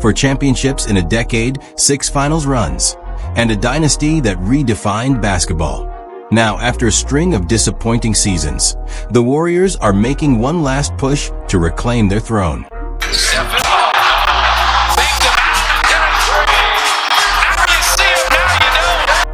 For championships in a decade, 6 finals runs, and a dynasty that redefined basketball. Now, after a string of disappointing seasons, the Warriors are making one last push to reclaim their throne.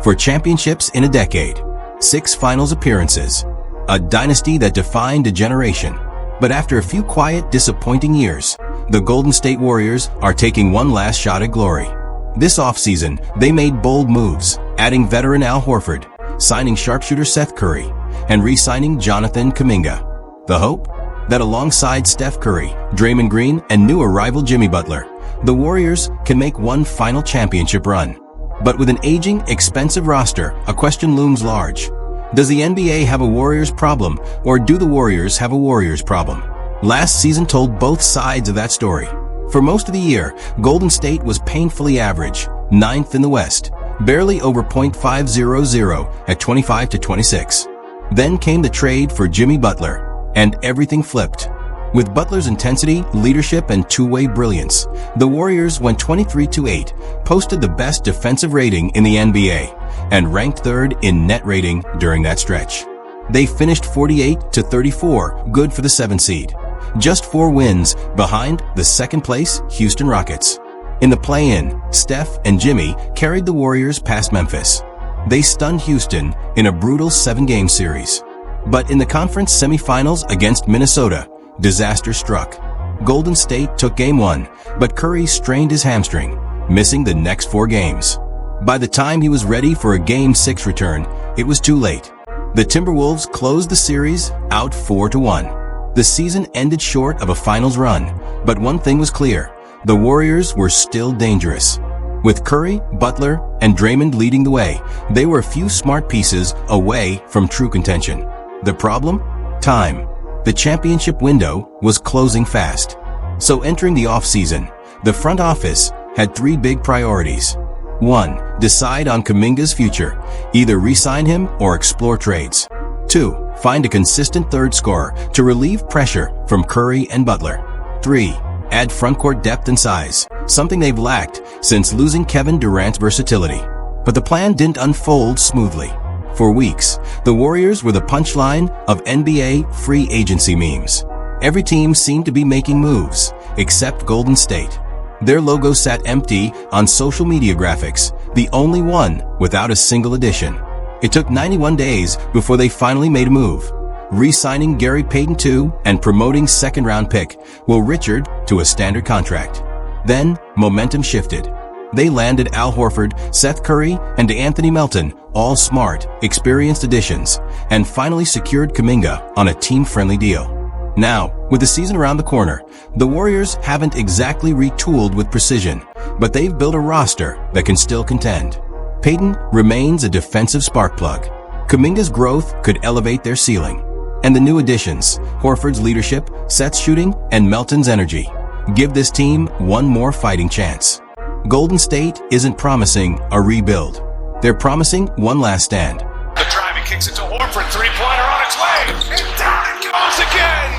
For championships in a decade, 6 finals appearances, a dynasty that defined a generation. But after a few quiet, disappointing years, the Golden State Warriors are taking one last shot at glory. This offseason, they made bold moves, adding veteran Al Horford, signing sharpshooter Steph Curry, and re-signing Jonathan Kuminga. The hope? That alongside Steph Curry, Draymond Green, and new arrival Jimmy Butler, the Warriors can make one final championship run. But with an aging, expensive roster, a question looms large. Does the NBA have a Warriors problem, or do the Warriors have a Warriors problem? Last season told both sides of that story. For most of the year, Golden State was painfully average, 9th in the West, barely over .500 at 25-26. Then came the trade for Jimmy Butler, and everything flipped. With Butler's intensity, leadership, and two-way brilliance, the Warriors went 23-8, posted the best defensive rating in the NBA, and ranked 3rd in net rating during that stretch. They finished 48-34, good for the 7th seed. Just 4 wins behind the 2nd place Houston Rockets. In the play-in, Steph and Jimmy carried the Warriors past Memphis. They stunned Houston in a brutal 7-game series. But in the conference semifinals against Minnesota, disaster struck. Golden State took Game 1, but Curry strained his hamstring, missing the next 4 games. By the time he was ready for a Game 6 return, it was too late. The Timberwolves closed the series out 4-1. The season ended short of a finals run, but one thing was clear: the Warriors were still dangerous. With Curry, Butler, and Draymond leading the way, they were a few smart pieces away from true contention. The problem? Time. The championship window was closing fast. So entering the offseason, the front office had 3 big priorities. 1. Decide on Kuminga's future, either re-sign him or explore trades. 2. Find a consistent third scorer to relieve pressure from Curry and Butler. 3. Add frontcourt depth and size, something they've lacked since losing Kevin Durant's versatility. But the plan didn't unfold smoothly. For weeks, the Warriors were the punchline of NBA free agency memes. Every team seemed to be making moves, except Golden State. Their logo sat empty on social media graphics, the only one without a single addition. It took 91 days before they finally made a move, re-signing Gary Payton II and promoting 2nd-round pick Will Richard to a standard contract. Then, momentum shifted. They landed Al Horford, Seth Curry, and Anthony Melton, all smart, experienced additions, and finally secured Kuminga on a team-friendly deal. Now, with the season around the corner, the Warriors haven't exactly retooled with precision, but they've built a roster that can still contend. Payton remains a defensive spark plug. Kuminga's growth could elevate their ceiling. And the new additions, Horford's leadership, Seth's shooting, and Melton's energy, give this team one more fighting chance. Golden State isn't promising a rebuild. They're promising one last stand. The drive, he kicks it to Horford, 3-pointer on its way. And down it goes again.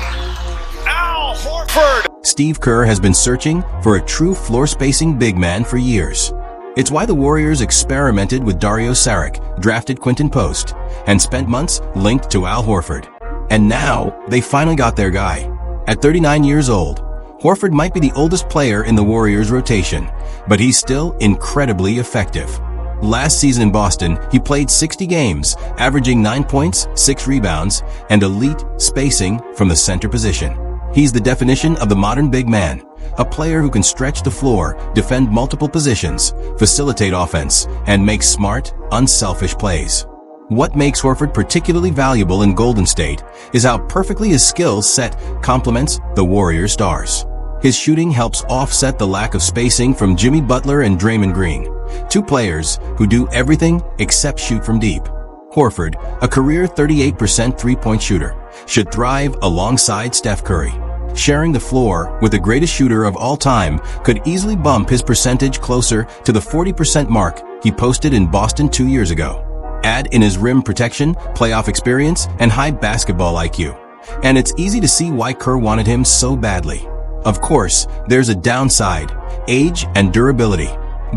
Al Horford. Steve Kerr has been searching for a true floor-spacing big man for years. It's why the Warriors experimented with Dario Saric, drafted Quinton Post, and spent months linked to Al Horford. And now, they finally got their guy. At 39 years old, Horford might be the oldest player in the Warriors rotation, but he's still incredibly effective. Last season in Boston, he played 60 games, averaging 9 points, 6 rebounds, and elite spacing from the center position. He's the definition of the modern big man, a player who can stretch the floor, defend multiple positions, facilitate offense, and make smart, unselfish plays. What makes Horford particularly valuable in Golden State is how perfectly his skill set complements the Warriors' stars. His shooting helps offset the lack of spacing from Jimmy Butler and Draymond Green, 2 players who do everything except shoot from deep. Horford, a career 38% three-point shooter, should thrive alongside Steph Curry. Sharing the floor with the greatest shooter of all time could easily bump his percentage closer to the 40% mark he posted in Boston 2 years ago. Add in his rim protection, playoff experience, and high basketball IQ, and it's easy to see why Kerr wanted him so badly. Of course, there's a downside. age and durability.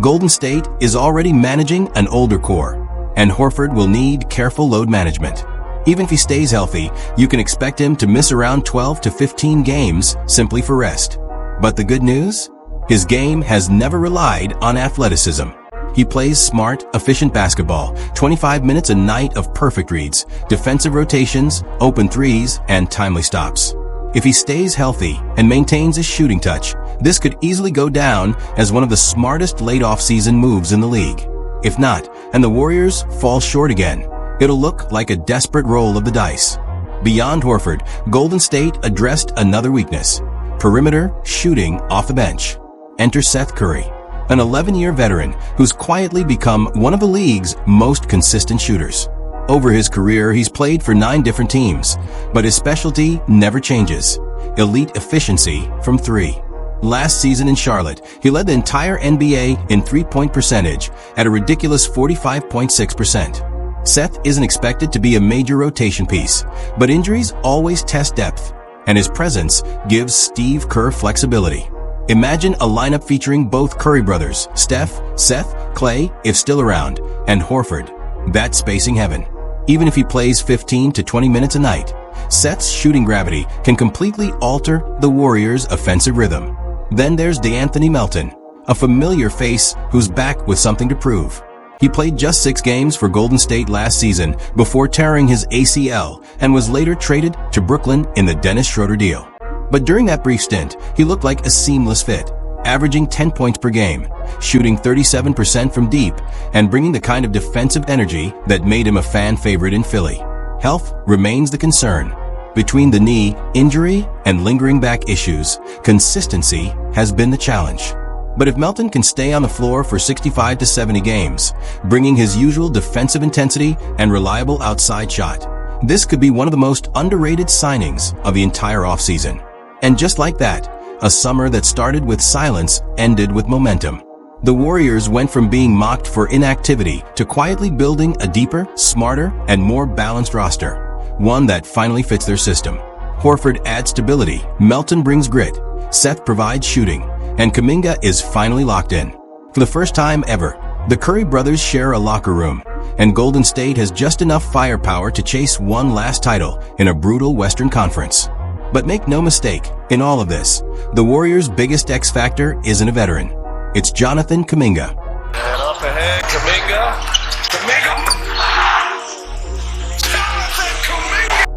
Golden State is already managing an older core, and Horford will need careful load management. Even if he stays healthy, you can expect him to miss around 12 to 15 games simply for rest. But the good news? His game has never relied on athleticism. He plays smart, efficient basketball, 25 minutes a night of perfect reads, defensive rotations, open threes, and timely stops. If he stays healthy and maintains his shooting touch, this could easily go down as one of the smartest late off-season moves in the league. If not, and the Warriors fall short again, it'll look like a desperate roll of the dice. Beyond Horford, Golden State addressed another weakness: perimeter shooting off the bench. Enter Steph Curry, an 11-year veteran who's quietly become one of the league's most consistent shooters. Over his career, he's played for 9 different teams, but his specialty never changes: elite efficiency from three. Last season in Charlotte, he led the entire NBA in three-point percentage at a ridiculous 45.6%. Seth isn't expected to be a major rotation piece, but injuries always test depth, and his presence gives Steve Kerr flexibility. Imagine a lineup featuring both Curry brothers, Steph, Seth, Klay, if still around, and Horford. That's spacing heaven. Even if he plays 15 to 20 minutes a night, Seth's shooting gravity can completely alter the Warriors' offensive rhythm. Then there's DeAnthony Melton, a familiar face who's back with something to prove. He played just 6 games for Golden State last season before tearing his ACL and was later traded to Brooklyn in the Dennis Schroeder deal. But during that brief stint, he looked like a seamless fit, averaging 10 points per game, shooting 37% from deep, and bringing the kind of defensive energy that made him a fan favorite in Philly. Health remains the concern. Between the knee injury and lingering back issues, consistency has been the challenge. But if Melton can stay on the floor for 65 to 70 games, bringing his usual defensive intensity and reliable outside shot, this could be one of the most underrated signings of the entire offseason. And just like that, a summer that started with silence ended with momentum. The Warriors went from being mocked for inactivity to quietly building a deeper, smarter, and more balanced roster, one that finally fits their system. Horford adds stability, Melton brings grit, Seth provides shooting, and Kuminga is finally locked in. For the first time ever, the Curry brothers share a locker room, and Golden State has just enough firepower to chase one last title in a brutal Western Conference. But make no mistake, in all of this, the Warriors' biggest X factor isn't a veteran. It's Jonathan Kuminga. And up ahead,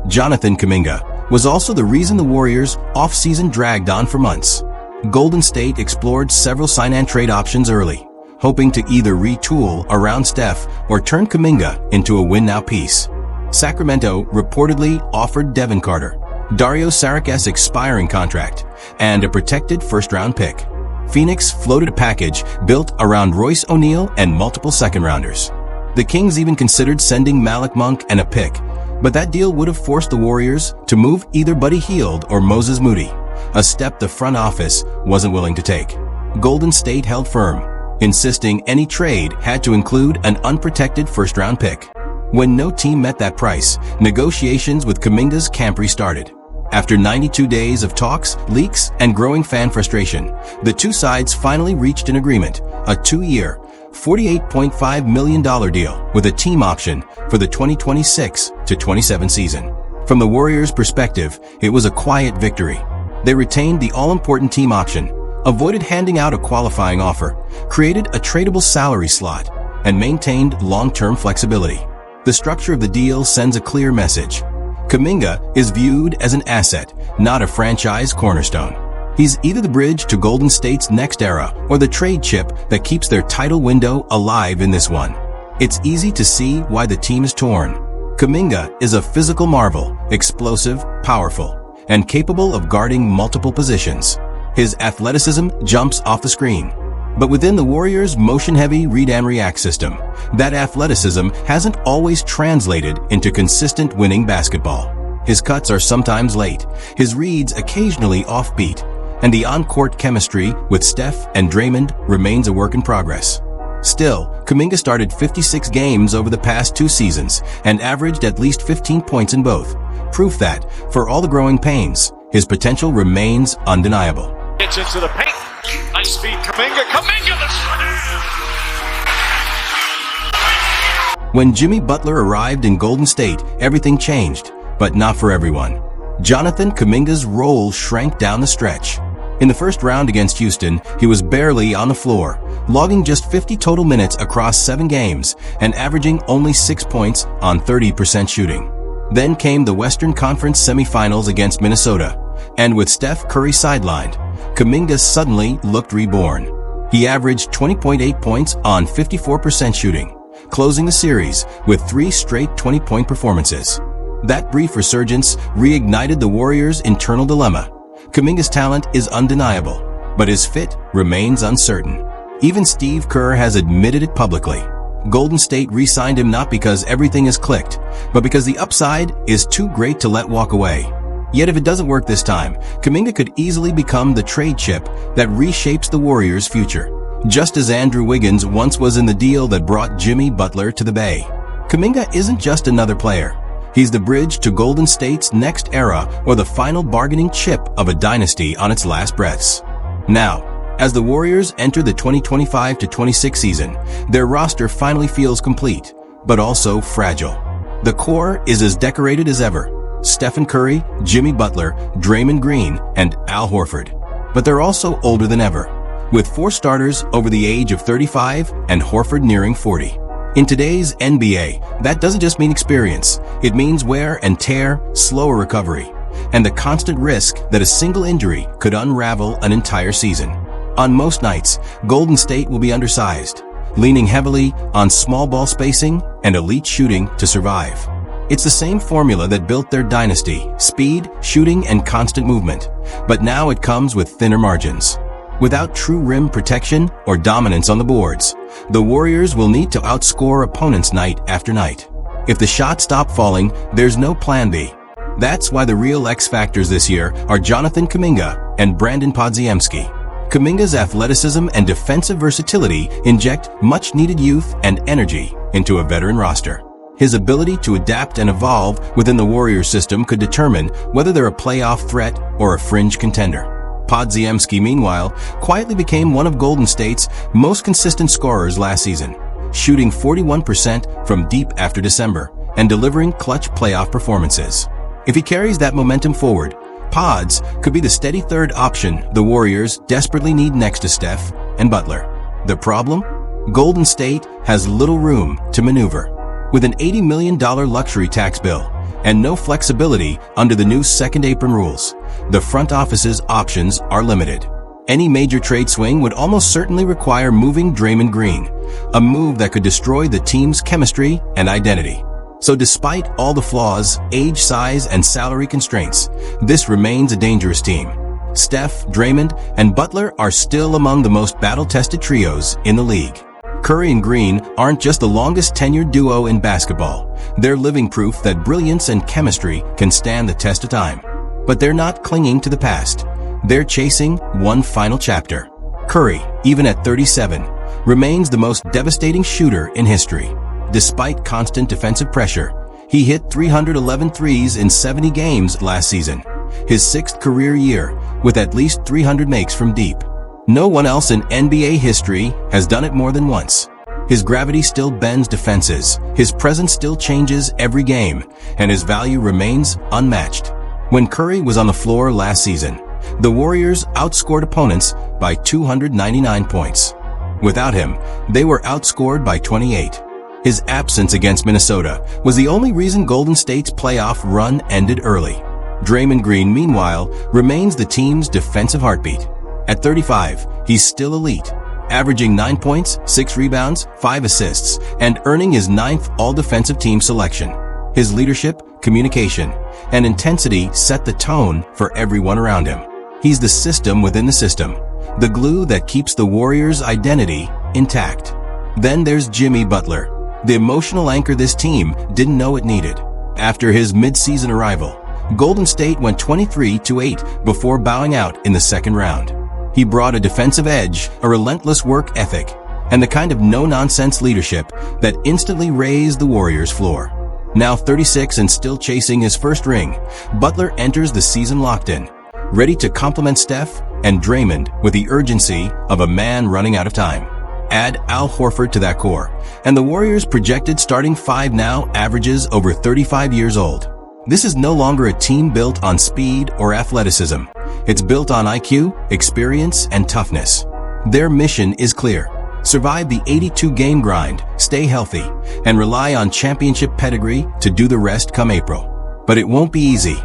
Jonathan Kuminga was also the reason the Warriors' off-season dragged on for months. Golden State explored several sign-and-trade options early, hoping to either retool around Steph or turn Kuminga into a win-now piece. Sacramento reportedly offered Devin Carter, Dario Saric's expiring contract, and a protected first-round pick. Phoenix floated a package built around Royce O'Neal and multiple second-rounders. The Kings even considered sending Malik Monk and a pick, but that deal would have forced the Warriors to move either Buddy Hield or Moses Moody, a step the front office wasn't willing to take. Golden State held firm, insisting any trade had to include an unprotected first-round pick. When no team met that price, negotiations with Kuminga's camp restarted. After 92 days of talks, leaks, and growing fan frustration, the two sides finally reached an agreement, a 2-year, $48.5 million deal with a team option for the 2026 to 27 season. From the Warriors' perspective, it was a quiet victory. They retained the all-important team option, avoided handing out a qualifying offer, created a tradable salary slot, and maintained long-term flexibility. The structure of the deal sends a clear message. Kuminga is viewed as an asset, not a franchise cornerstone. He's either the bridge to Golden State's next era or the trade chip that keeps their title window alive in this one. It's easy to see why the team is torn. Kuminga is a physical marvel, explosive, powerful, and capable of guarding multiple positions. His athleticism jumps off the screen. But within the Warriors' motion-heavy read-and-react system, that athleticism hasn't always translated into consistent winning basketball. His cuts are sometimes late, his reads occasionally offbeat, and the on-court chemistry with Steph and Draymond remains a work in progress. Still, Kuminga started 56 games over the past 2 seasons and averaged at least 15 points in both, proof that, for all the growing pains, his potential remains undeniable. gets into the paint. Nice feed, Kuminga. Kuminga the slam. When Jimmy Butler arrived in Golden State, everything changed, but not for everyone. Jonathan Kuminga's role shrank down the stretch. In the first round against Houston, he was barely on the floor, logging just 50 total minutes across 7 games and averaging only 6 points on 30% shooting. Then came the Western Conference semifinals against Minnesota, and with Steph Curry sidelined, Kuminga suddenly looked reborn. He averaged 20.8 points on 54% shooting, closing the series with 3 straight 20-point performances. That brief resurgence reignited the Warriors' internal dilemma. Kuminga's talent is undeniable, but his fit remains uncertain. Even Steve Kerr has admitted it publicly. Golden State re-signed him not because everything has clicked, but because the upside is too great to let walk away. Yet if it doesn't work this time, Kuminga could easily become the trade chip that reshapes the Warriors' future, just as Andrew Wiggins once was in the deal that brought Jimmy Butler to the Bay. Kuminga isn't just another player. He's the bridge to Golden State's next era or the final bargaining chip of a dynasty on its last breaths. Now, as the Warriors enter the 2025-26 season, their roster finally feels complete, but also fragile. The core is as decorated as ever: Stephen Curry, Jimmy Butler, Draymond Green, and Al Horford. But they're also older than ever, with 4 starters over the age of 35 and Horford nearing 40. In today's NBA, that doesn't just mean experience. It means wear and tear, slower recovery, and the constant risk that a single injury could unravel an entire season. On most nights, Golden State will be undersized, leaning heavily on small ball spacing and elite shooting to survive. It's the same formula that built their dynasty: speed, shooting, and constant movement. But now it comes with thinner margins. Without true rim protection or dominance on the boards, the Warriors will need to outscore opponents night after night. If the shots stop falling, there's no plan B. That's why the real X factors this year are Jonathan Kuminga and Brandon Podziemski. Kuminga's athleticism and defensive versatility inject much-needed youth and energy into a veteran roster. His ability to adapt and evolve within the Warriors system could determine whether they're a playoff threat or a fringe contender. Podziemski, meanwhile, quietly became one of Golden State's most consistent scorers last season, shooting 41% from deep after December and delivering clutch playoff performances. If he carries that momentum forward, Pods could be the steady third option the Warriors desperately need next to Steph and Butler. The problem? Golden State has little room to maneuver. With an $80 million luxury tax bill and no flexibility under the new second apron rules, the front office's options are limited. Any major trade swing would almost certainly require moving Draymond Green, a move that could destroy the team's chemistry and identity. So despite all the flaws, age, size, and salary constraints, this remains a dangerous team. Steph, Draymond, and Butler are still among the most battle-tested trios in the league. Curry and Green aren't just the longest tenured duo in basketball. They're living proof that brilliance and chemistry can stand the test of time. But they're not clinging to the past. They're chasing one final chapter. Curry, even at 37, remains the most devastating shooter in history. Despite constant defensive pressure, he hit 311 threes in 70 games last season, his 6th career year, with at least 300 makes from deep. No one else in NBA history has done it more than once. His gravity still bends defenses, his presence still changes every game, and his value remains unmatched. When Curry was on the floor last season, the Warriors outscored opponents by 299 points. Without him, they were outscored by 28. His absence against Minnesota was the only reason Golden State's playoff run ended early. Draymond Green, meanwhile, remains the team's defensive heartbeat. At 35, he's still elite, averaging 9 points, 6 rebounds, 5 assists, and earning his 9th all-defensive team selection. His leadership, communication, and intensity set the tone for everyone around him. He's the system within the system, the glue that keeps the Warriors' identity intact. Then there's Jimmy Butler, the emotional anchor this team didn't know it needed. After his mid-season arrival, Golden State went 23-8 before bowing out in the second round. He brought a defensive edge, a relentless work ethic, and the kind of no-nonsense leadership that instantly raised the Warriors' floor. Now 36 and still chasing his first ring, Butler enters the season locked in, ready to complement Steph and Draymond with the urgency of a man running out of time. Add Al Horford to that core, and the Warriors' projected starting five now averages over 35 years old. This is no longer a team built on speed or athleticism. It's built on IQ, experience, and toughness. Their mission is clear. Survive the 82-game grind, stay healthy, and rely on championship pedigree to do the rest come April. But it won't be easy.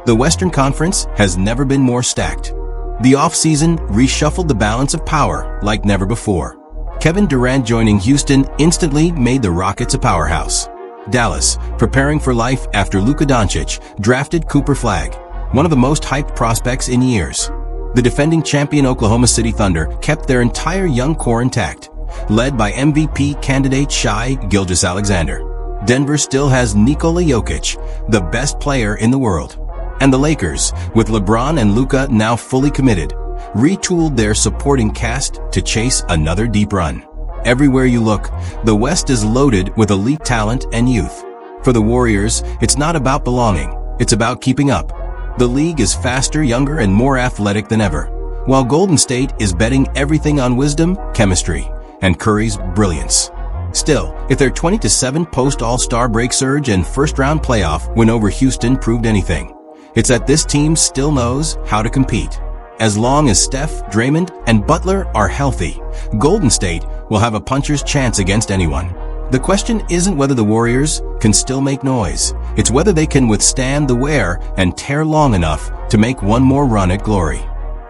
The Western Conference has never been more stacked. The offseason reshuffled the balance of power like never before. Kevin Durant joining Houston instantly made the Rockets a powerhouse. Dallas, preparing for life after Luka Doncic, drafted Cooper Flagg, one of the most hyped prospects in years. The defending champion Oklahoma City Thunder kept their entire young core intact, led by MVP candidate Shai Gilgeous-Alexander. Denver still has Nikola Jokic, the best player in the world. And the Lakers, with LeBron and Luka now fully committed, retooled their supporting cast to chase another deep run. Everywhere you look, the West is loaded with elite talent and youth. For the Warriors, it's not about belonging, it's about keeping up. The league is faster, younger, and more athletic than ever, while Golden State is betting everything on wisdom, chemistry, and Curry's brilliance. Still, if their 20-7 post-All-Star break surge and first-round playoff win over Houston proved anything, it's that this team still knows how to compete. As long as Steph, Draymond, and Butler are healthy, Golden State will have a puncher's chance against anyone. The question isn't whether the Warriors can still make noise. It's whether they can withstand the wear and tear long enough to make one more run at glory.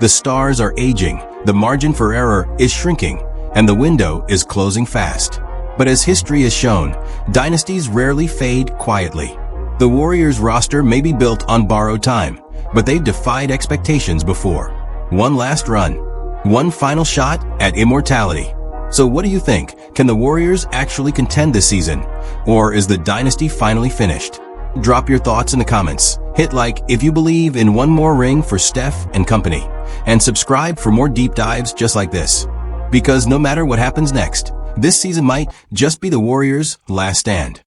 The stars are aging, the margin for error is shrinking, and the window is closing fast. But as history has shown, dynasties rarely fade quietly. The Warriors' roster may be built on borrowed time, but they've defied expectations before. One last run, one final shot at immortality. So what do you think? Can the Warriors actually contend this season? Or is the dynasty finally finished? Drop your thoughts in the comments. Hit like if you believe in one more ring for Steph and company. And subscribe for more deep dives just like this. Because no matter what happens next, this season might just be the Warriors' last stand.